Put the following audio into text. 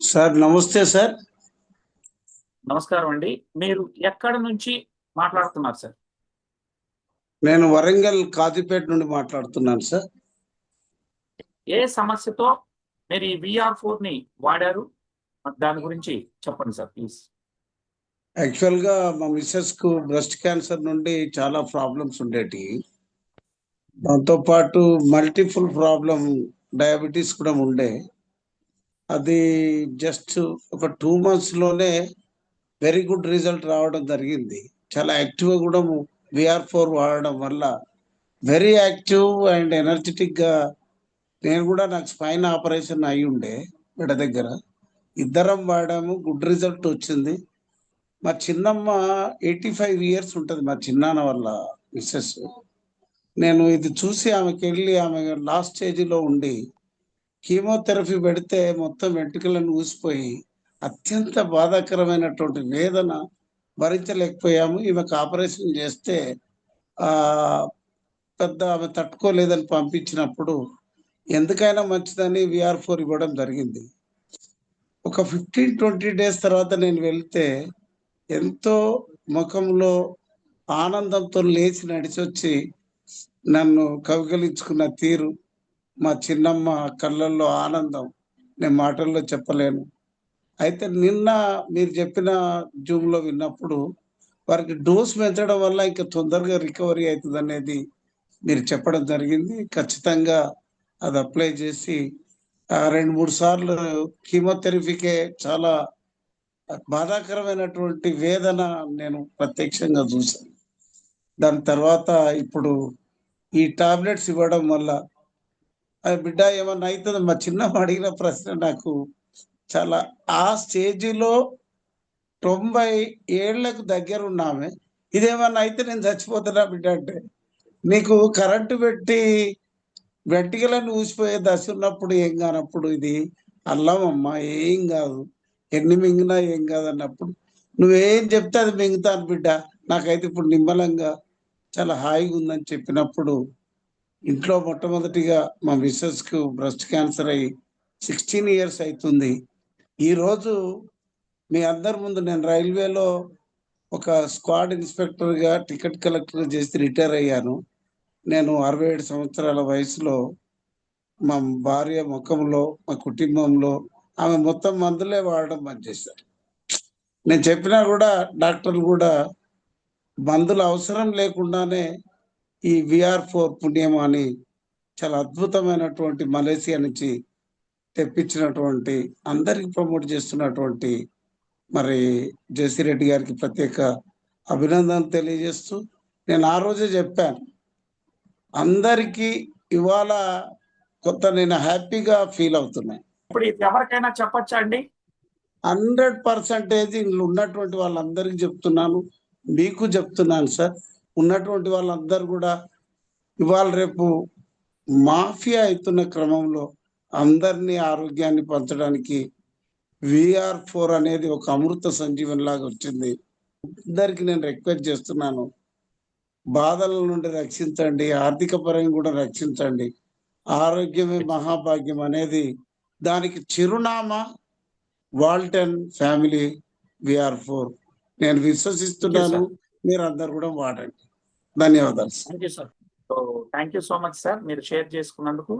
Sir నమస్తే sir. నమస్కారం అండి. మీరు ఎక్కడి నుంచి మాట్లాడుతున్నారు సార్? నేను వరంగల్ కాజీపేట నుండి మాట్లాడుతున్నాను సార్. ఏ సమస్యతో మీరు ఈ VR4ని వాడారు? దాని గురించి చెప్పండి సార్ ప్లీజ్. యాక్చువల్‌గా మా మిసెస్‌కు బ్రెస్ట్ క్యాన్సర్ నుండి చాలా ప్రాబ్లమ్స్ ఉండేటియి. దాంతో పాటు మల్టిపుల్ డయాబెటిస్ కూడా ఉండే. అది జస్ట్ ఒక 2 మంత్స్‌లోనే వెరీ గుడ్ రిజల్ట్ రావడం జరిగింది. చాలా యాక్టివ్‌గా కూడా VR4 వాడడం వల్ల వెరీ యాక్టివ్ అండ్ ఎనర్జిటిక్‌గా నేను కూడా నాకు స్పైన్ ఆపరేషన్ అయ్యుండే మెడ దగ్గర. ఇద్దరం వాడాము. గుడ్ రిజల్ట్ వచ్చింది. మా చిన్నమ్మ 85 ఇయర్స్ ఉంటది. మా చిన్నాన్న వాళ్ళ మిసెస్. నేను ఇది చూసి ఆమె లాస్ట్ స్టేజ్‌లో ఉండి కీమోథెరపీ పెడితే మొత్తం వెంట్రుకలన్నీ ఊసిపోయి అత్యంత బాధాకరమైనటువంటి వేదన భరించలేకపోయాము. ఈమెకు ఆపరేషన్ చేస్తే ఆహ్, పెద్ద ఆమె తట్టుకోలేదని పంపించినప్పుడు ఎందుకైనా మంచిదని VR4 ఇవ్వడం జరిగింది. ఒక 15, 20 డేస్ తర్వాత నేను వెళ్తే ఎంతో ముఖంలో ఆనందంతో లేచి నడిచొచ్చి నన్ను కౌగిలించుకున్న తీరు, మా చిన్నమ్మ కళ్ళల్లో ఆనందం నేను మాటల్లో చెప్పలేను. అయితే నిన్న మీరు చెప్పిన జూమ్‌లో విన్నప్పుడు వారికి డోస్ పెంచడం వల్ల ఇంకా తొందరగా రికవరీ అయితదనేది మీరు చెప్పడం జరిగింది. ఖచ్చితంగా అది అప్లై చేసి 2, 3 సార్లు కీమోథెరపీకే చాలా బాధాకరమైనటువంటి వేదన నేను ప్రత్యక్షంగా చూశాను. దాని తర్వాత ఇప్పుడు ఈ టాబ్లెట్స్ ఇవ్వడం వల్ల బిడ్డ ఏమన్నా అయితదా? మా చిన్నమ్మ అడిగిన ప్రశ్న నాకు చాలా ఆ స్టేజ్‌లో 90 ఏళ్లకు దగ్గరున్నామె. ఇదేమన్నా అయితే నేను చచ్చిపోతానా బిడ్డ అంటే, నీకు కరెంట్ పెట్టి వెంట్రుకలన్నీ ఊసిపోయే దశ ఉన్నప్పుడు ఏం కానప్పుడు ఇది అల్లమమ్మా ఏం కాదు. ఎన్ని మింగినా ఏం కాదన్నప్పుడు, నువ్వేం చెప్తే అది మింగుతాను బిడ్డ. నాకైతే ఇప్పుడు నిమ్మలంగా చాలా హాయిగా ఉందని చెప్పినప్పుడు, ఇంట్లో మొట్టమొదటిగా మా మిసెస్‌కు బ్రెస్ట్ క్యాన్సర్ అయ్యి 16 ఇయర్స్ అయితుంది. ఈరోజు మీ అందరి ముందు నేను రైల్వేలో ఒక స్క్వాడ్ ఇన్స్‌పెక్టర్‌గా టికెట్ కలెక్టర్‌గా చేసి రిటైర్ అయ్యాను. నేను 67 సంవత్సరాల వయసులో మా భార్య ముఖంలో, మా కుటుంబంలో ఆమె మొత్తం మందులే వాడడం బంద్ చేశారు. నేను చెప్పినా గూడా డాక్టర్లు గూడా మందుల అవసరం లేకుండానే ఈ VR4 పుణ్యం అని చాలా అద్భుతమైనటువంటి మలేసియా నుంచి తెప్పించినటువంటి అందరికి ప్రమోట్ చేస్తున్నటువంటి మరి జేసీరెడ్డి గారికి ప్రత్యేక అభినందనలు తెలియజేస్తూ నేను ఆ రోజే చెప్పాను. అందరికీ ఇవాళ నేను హ్యాపీగా ఫీల్ అవుతున్నాను. ఇప్పుడు ఇది ఎవరికైనా చెప్పొచ్చా అండి? 100% ఇందులో ఉన్నటువంటి వాళ్ళందరికీ చెప్తున్నాను. మీకు చెప్తున్నాను సార్. ఉన్నటువంటి వాళ్ళందరూ కూడా ఇవాళ రేపు మాఫియా అయితున్న క్రమంలో అందరినీ ఆరోగ్యాన్ని పంచడానికి VR4 అనేది ఒక అమృత సంజీవనిలాగా వచ్చింది. అందరికి నేను రిక్వెస్ట్ చేస్తున్నాను. బాధల నుండి రక్షించండి. ఆర్థిక పరంగా కూడా రక్షించండి. ఆరోగ్యమే మహాభాగ్యం అనేది దానికి చిరునామా వాల్టన్ ఫ్యామిలీ VR4. నేను విశ్వసిస్తున్నాను. మీరందరూ కూడా వాడండి. ధన్యవాదాలు sir. Thank you sir. So thank you so much sir మీరు షేర్ చేసుకున్నందుకు.